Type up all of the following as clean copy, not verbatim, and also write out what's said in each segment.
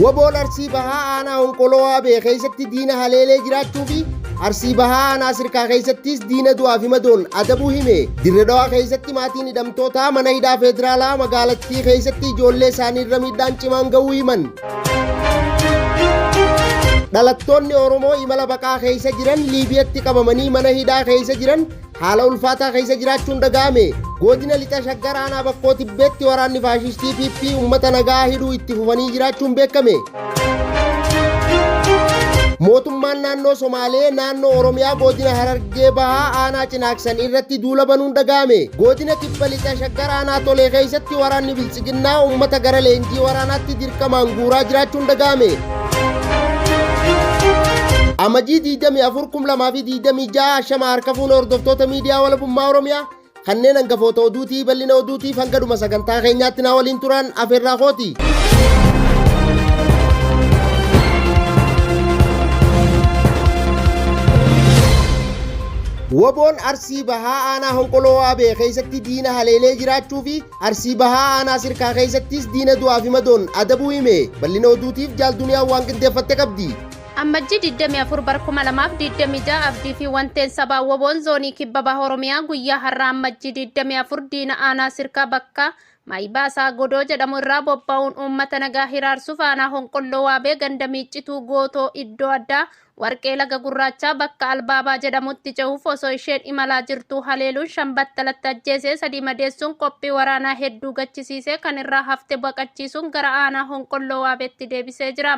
Waboon Arsii Bahaa aanaa Honqoloo Abee keessatti diina haleelee jiraachuu fi Arsii Bahaa aanaa Sirkaa keessattis diina du'aa fi madoon adabuu hime. Dirree Dhawaa keessatti maatiin hidhamtoota mana hidhaa federaalaa magaalattii keessatti ijoollee isaanii irra miidhaan cimaan ga'uu himan. Dhalattoonni Oromoo imala baqaa keessa jiran Liibiyatti qabamanii mana hidhaa keessa jiran haala ulfaataa keessa jiraachuun dhaga'ame. Godina lixa Shaggar aanaa Bakkoo Tibbeetti waraanni faashistii PP uummata nagaa hidhuu itti fufanii jiraachuun beekame. Mootummaan naannoo Somaalee naannoo Oromiyaa godina Harargee Bahaa aanaa Cinaaksan irratti duula banuun dhaga'ame. Godina kibba lixa Shaggar aanaa Tolee keessatti waraanni Biltsiginnaa uummata gara leenjii waraanaatti dirqamaan guuraa jiraachuun dhaga'ame. Amajii 24,2026 shama harka fuuna hordoftoota miidiyaa walabummaa Oromiyaa kanneen hangafoota oduutii bal'ina oduutiif hangadhuma sagantaa keenyaatti na waliin turan afeerraa kooti. Waboon Arsii Bahaa aanaa Honqoloo Abee keessatti diina haleelee jiraachuu fi Arsii Bahaa aanaa Sirkaa keessattis diina du'aa fi madoon adabuu hime. Bal'ina oduutiif jaalduniyaa waan qindeeffatte qabdi. Ammajjii 24 bara 2026 abdii fi wanteen sabaa waboon zoonii kibba baha Oromiyaa guyyaa har'aa ammajjii 24 diina aanaa Sirkaa bakka Maayibaasaa Godoo jedhamu irraa bobba'uun uummata nagaa hiraarsuuf aanaa Honqoloo Abee ganda miiccituu gootoo iddoo addaa warqee laga gurraachaa bakka Albaabaa jedhamutti cehuuf osoo isheen imalaa jirtuu haleeluun shambattalatti ajjeesee 3 madeessuun qophii waraanaa hedduu gachisiisee kan irraa hafte baqachiisuun gara aanaa Honqoloo Abeetti deebisee jira.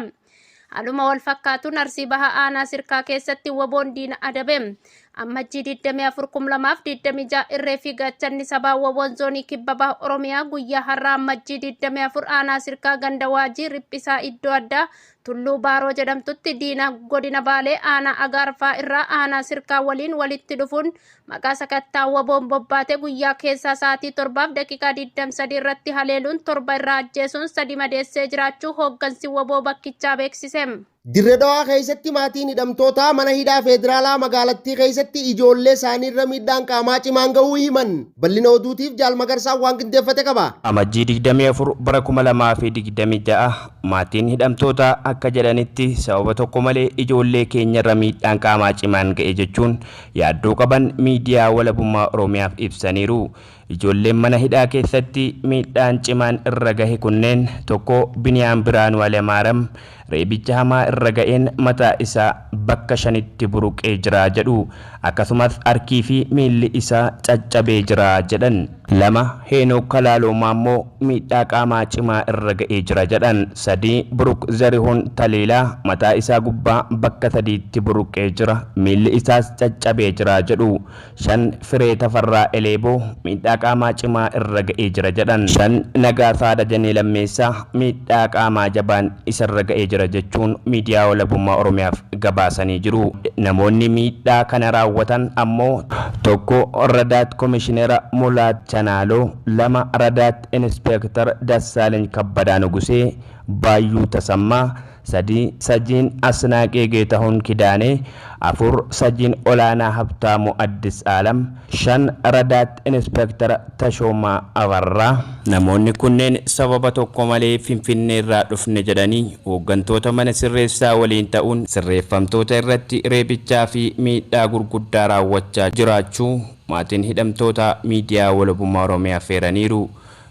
Haaluma wal fakkaatuun Arsii Bahaa aanaa Sirkaa keessatti waboon diina adabe. Ammajjii 24,2026 irree fi gaachanni sabaa waboon zoonii kibba baha Oromiyaa guyyaa har'aa ammajjii 24 aanaa Sirkaa ganda waajii riphisaa iddoo addaa Tulluu Baaroo jedhamtutti diina godina Baalee aanaa Agaarfaa irraa aanaa Sirkaa waliin walitti dhufuun maqaa sakattaa waboon bobbaate guyyaa keessaa sa'aatii 7:23 irratti haleeluun 7 irraa ajjeesuun 3 madeessee jiraachuu hooggansi waboo bakkichaa beeksise. Dirree Dhawaa keessatti maatiin hidhamtoota mana hidhaa federaalaa magaalattii keessatti ijoollee isaanii irra miidhaan qaamaa cimaan ga'uu himan. Bal'ina oduutiif Jaal Magarsaa waan qindeeffate qaba. Amajjii 24 bara 2026 maatiin hidhamtoota akka jedhanitti sababa tokko malee ijoollee keenya irra miidhaan qaamaa cimaan ga'e jechuun yaaddoo qaban miidiyaa walabummaa Oromiyaaf ibsaniiru. Ijoolleen mana hidhaa keessatti miidhaan cimaan irra gahe kunneen tokko Biniyaam Biraanuu Alamaaram reebicha hamaa irra ga'een mataa isaa bakka 5tti buruqee jira jedhu akkasumas harkii fi miilli isaa caccabee jira jedhan. 2 Heenok Kalaaloomaa immoo miidhaa qaamaa cimaa irra ga'ee jira jedhan. 3 Buruq Zarihuun Taleelaa mataa isaa gubbaa bakka 3tti buruqee jira miilli isaas caccabee jira jedhu. 5 Firee Tafarraa Eleeboo miidhaa qaamaa cimaa irra ga'ee jira jedhan. 5 Nagaasaa Dajanee Lammeessaa miidhaa qaamaa jabaan isarra ga'ee jira jechuun miidiyaa walabummaa Oromiyaaf gabaasanii jiru. Namoonni miidhaa kana raawwatan ammoo tokko Radaat Komishinera Mulaat Chanaaloo, 2 Radaat Inspektar Dassaaleny Kabbadaa Nugusee Baayyuu Tasammaa, 3 Sajiin Asnaaqee Geetahuun Kidaanee, 4 Sajiin Olaanaa Habtaamuu Addis Aalam, 5 Radaat Inspektar Tashoomaa Abarraa. Namoonni kunneen sababa tokko malee Finfinnee irraa dhufne jedhanii hooggantoota mana sirreessaa waliin ta'uun sirreeffamtoota irratti reebichaa fi miidhaa gurguddaa raawwachaa jiraachuu maatiin hidhamtoota miidiyaa walabummaa Oromiyaa feeraniiru.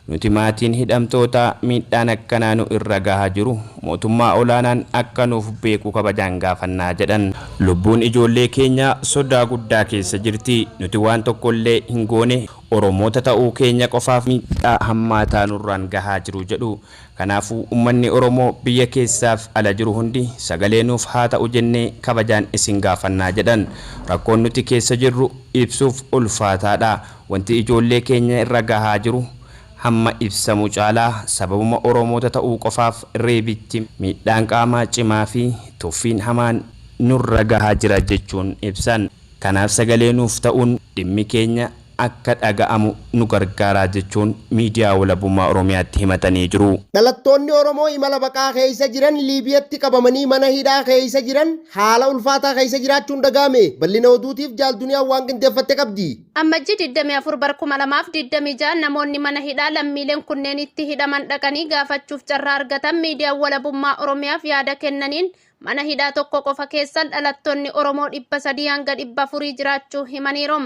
Nuti maatiin hidhamtoota miidhaan akkanaa nu irra gahaa jiru mootummaa olaanaan akka nuuf beeku kabajaan gaafannaa jedhan. Lubbuun ijoollee keenya sodaa guddaa keessa jirti. Nuti waan tokkollee hin goone Oromoota ta'uu keenya qofaaf miidhaa hammaataa nurraan gahaa jiru jedhu. Kanaafuu uummanni Oromoo biyya keessaaf ala jiru hundi sagalee nuuf haa ta'u jennee kabajaan isin gaafannaa jedhan. Rakkoon nuti keessa jirru ibsuuf ulfaataadha. Wanti ijoollee keenya irra gahaa jiru hamma ibsamu caalaa sababuma Oromoota ta'uu qofaaf reebichi miidhaan qaamaa cimaa fi tuffiin hamaan nurra gahaa jira jechuun ibsan. Kanaaf sagalee nuuf ta'uun dhimmi keenya akka dhaga'amu nu gargaaraa jechuun miidiyaa walabummaa Oromiyaatti himatanii jiru. Dhalattoonni Oromoo imala baqaa keessa jiran Liibiyatti qabamanii mana hidhaa keessa jiran haala ulfaataa keessa jiraachuun dhagahame. Bal'ina oduutiif Jaalduniyaan waan qindeeffatte qabdi. Ammajjii 24 bara 2026 namoonni mana hidhaa lammiileen kunneen itti hidhaman dhaqanii gaafachuuf carraa argatan miidiyaa walabummaa Oromiyaaf yaada kennaniin mana hidhaa tokko qofa keessan dhalattoonni Oromoo 300 hanga 400 jiraachuu himaniiru.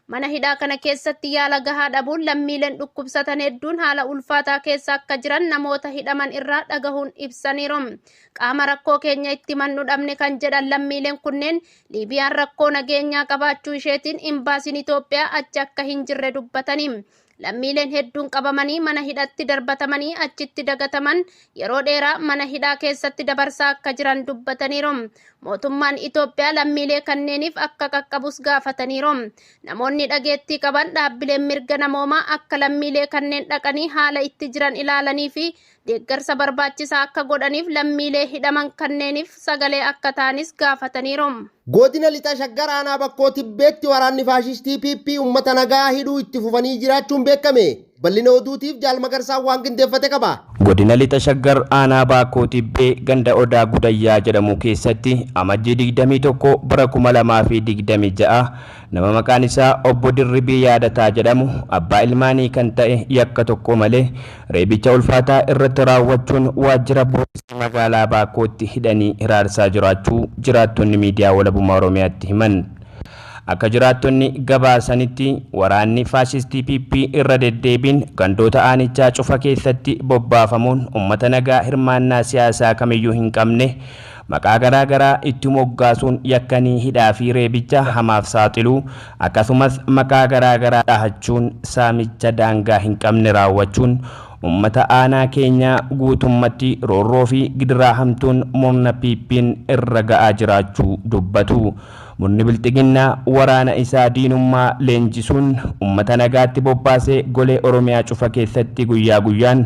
Mana hidhaa kana keessatti yaala gahaa dhabuun lammiileen dhukkubsatan hedduun haala ulfaataa keessa akka jiran namoota hidhaman irraa dhagahuun ibsaniiru. Qaama rakkoo keenya itti mannu dhabne kan jedhan lammiileen kunneen Liibiyaan rakkoo nageenyaa qabaachuu isheetiin imbaasiin Itoophiyaa achi akka hin jirre dubbatanii. Lammiileen hedduun qabamanii mana hidhatti darbatamanii achitti dagataman yeroo dheeraa mana hidhaa keessatti dabarsaa akka jiran dubbataniiru. Mootummaan Itoophiyaa lammiilee kanneeniif akka qaqqabus gaafataniiru. Namoonni dhageettii qaban dhaabbileen mirga namoomaa akka lammiilee kanneen dhaqanii haala itti jiran ilaalanii fi deeggarsa barbaachisaa akka godhaniif lammiilee hidhaman kanneeniif sagalee akka ta'anis gaafataniiru. Godina lixa Shaggar aanaa bakkoo Tibbeetti waraanni faashistii PP uummata nagaa hidhuu itti fufanii jiraachuun beekame. Bal'ina oduutiif Jaal Magarsaa waan qindeeffate qaba. Godina lixa Shaggar aanaa bakkoo Tibbee ganda Odaa Gudayyaa jedhamu keessatti amajjii 21 bara 2026 nama maqaan isaa obbo Dirribii Yaadataa jedhamu abbaa ilmaanii kan ta'e yakka tokko malee reebicha ulfaataa irratti raawwachuun waajjira poolisii magaalaa Bakkootti hidhanii hiraarsaa jiraachuu jiraattonni miidiyaa walabummaa Oromiyaatti himan. Akka jiraattonni gabaasanitti waraanni faashistii PP irra deddeebiin gandoota aanichaa cufa keessatti bobbaafamuun uummata nagaa hirmaannaa siyaasaa kamiyyuu hin qabne maqaa garaa garaa itti moggaasuun yakkanii hidhaa fi reebicha hamaaf saaxiluu akkasumas maqaa garaa garaa dhahachuun saamicha daangaa hin qabne raawwachuun uummata aanaa keenya guutummatti roorroo fi gidiraa hamtuun murna PP'n irra ga'aa jiraachuu dubbatu. Murni bilxiginnaa waraana isaa diinummaa leenjisuun uummata nagaatti bobbaasee golee Oromiyaa cufa keessatti guyyaa guyyaan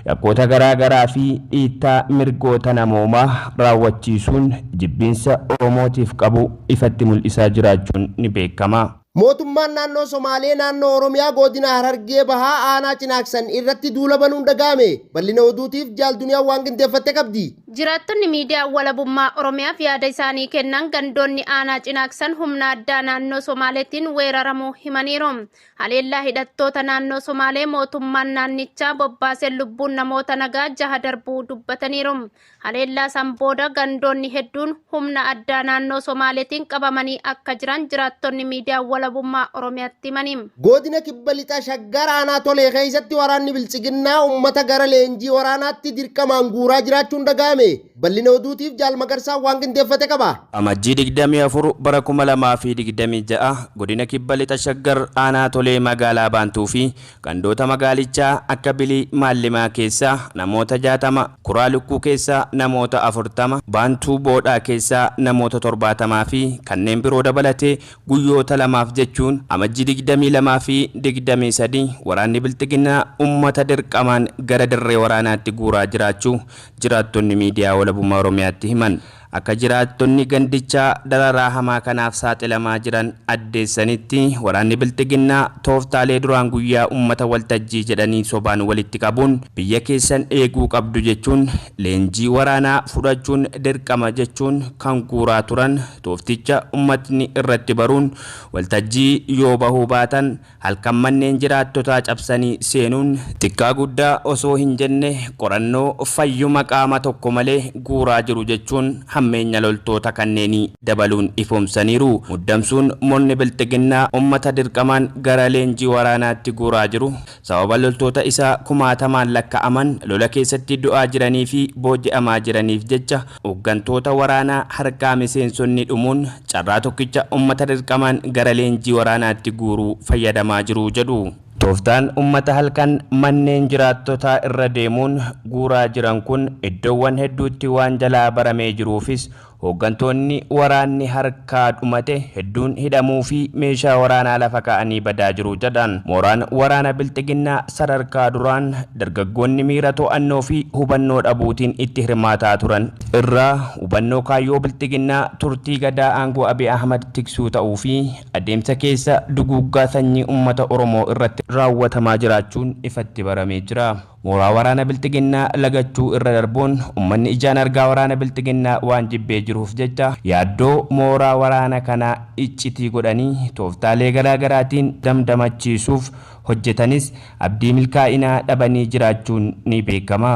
yakkoota garaa garaa fi dhiittaa mirgoota namoomaa raawwachiisuun jibbiinsa Oromootiif qabu ifatti mul'isaa jiraachuun ni beekama. Mootummaan naannoo Somaalee naannoo Oromiyaa godina Harargee bahaa aanaa Cinaaksan irratti duula banuun dhagahame. Bal'ina oduutiif Jaalduniyaan waan qindeeffatte qabdi. Jiraattonni miidiyaa walabummaa Oromiyaaf yaada isaanii kennan gandoonni aanaa Cinaaksan humna addaa naannoo Somaaleetiin weeraramuu himaniiru. Haleellaa hidhattoota naannoo Somaalee mootummaan naannichaa bobbaaseen lubbuun namoota nagaa 6 darbuu dubbataniiru. Haleellaa san booda gandoonni hedduun humna addaa naannoo Somaaleetiin qabamanii akka jiran jiraattonni miidiyaa walabummaa Oromiyaatti himaniiru. Godina kibba lixa Shaggar aanaa Tolee keessatti waraanni bilchiginnaa uummata gara leenjii waraanaatti dirqamaan guuraa jiraachuun dhagahame. Bal'ina oduutiif Jaal Magarsaa waan qindeeffate qaba. Amajjii 24 bara 2026 godina kibba lixa Shaggar aanaa Tolee magaalaa Baantuu fi gandoota magaalichaa akka Bilii Maallimaa keessaa namoota 60, Kuraa Lukkuu keessaa namoota 40, Baantuu Boodhaa keessaa namoota 70 fi kanneen biroo dabalatee guyyoota lamaaf jechuun amajjii 22 fi 23 waraanni bilxiginnaa uummata dirqamaan gara dirree waraanaatti guuraa jiraachuu jiraattonni miidiyaa walabummaa Oromiyaatti himan. Akka jiraattonni gandichaa dararaa hamaa kanaaf saaxilamaa jiran addeessanitti waraanni bilxiginnaa tooftaalee duraan guyyaa uummata waltajjii jedhanii sobaan walitti qabuun biyya keessan eeguu qabdu jechuun leenjii waraanaa fudhachuun dirqama jechuun kan guuraa turan toofticha uummatni irratti baruun waltajjii yoo bahuu baatan halkan manneen jiraattotaa cabsanii seenuun xiqqaa guddaa osoo hin jenne qorannoo fayyuma qaama tokko malee guuraa jiru jechuun hammeenya loltoota kanneenii dabaluun ifoomsaniiru. Muddamsuun murni bilxiginnaa uummata dirqamaan gara leenjii waraanaatti guuraa jiru sababa loltoota isaa kumaatamaan lakka'aman lola keessatti du'aa jiranii fi booji'amaa jiraniif jecha hooggantoota waraanaa harkaa miseensonni dhumuun carraa tokkicha uummata dirqamaan gara leenjii waraanaatti guuruu fayyadamaa jiru jedhu. Tooftaan uummata halkan manneen jiraattotaa irra deemuun guuraa jiran kun iddoowwan hedduutti waan jalaa baramee jiruufis hooggantoonni waraanni harkaa dhumate hedduun hidhamuu fi meeshaa waraanaa lafa kaa'anii badaa jiru jedhan. Mooraan waraana Bilxiginnaa sadarkaa duraan dargaggoonni miira to'annoo fi hubannoo dhabuutiin itti hirmaataa turan irraa hubannoo kaayyoo Bilxiginnaa turtii gadaa aangoo Abiy Ahmad tiksuu ta'uu fi adeemsa keessa duguuggaa sanyii uummata Oromoo irratti raawwatamaa jiraachuun ifatti baramee jira. Mooraa waraana Bilxiginnaa lagachuu irra darbuun uummanni ijaan argaa waraana Bilxiginnaa waan jibbee jiruuf jecha yaaddoo mooraa waraana kanaa iccitii godhanii tooftaalee garaa garaatiin damdamachiisuuf hojjetanis abdii milkaa'inaa dhabanii jiraachuun ni beekama.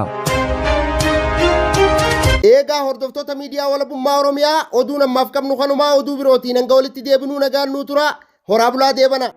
Eegaa hordoftoota miidiyaa walabummaa Oromiyaa oduu namaaf qabnu kanumaa oduu birootiin hanga walitti deebinuu nagaan nuu tura. Horaa bulaa deebana.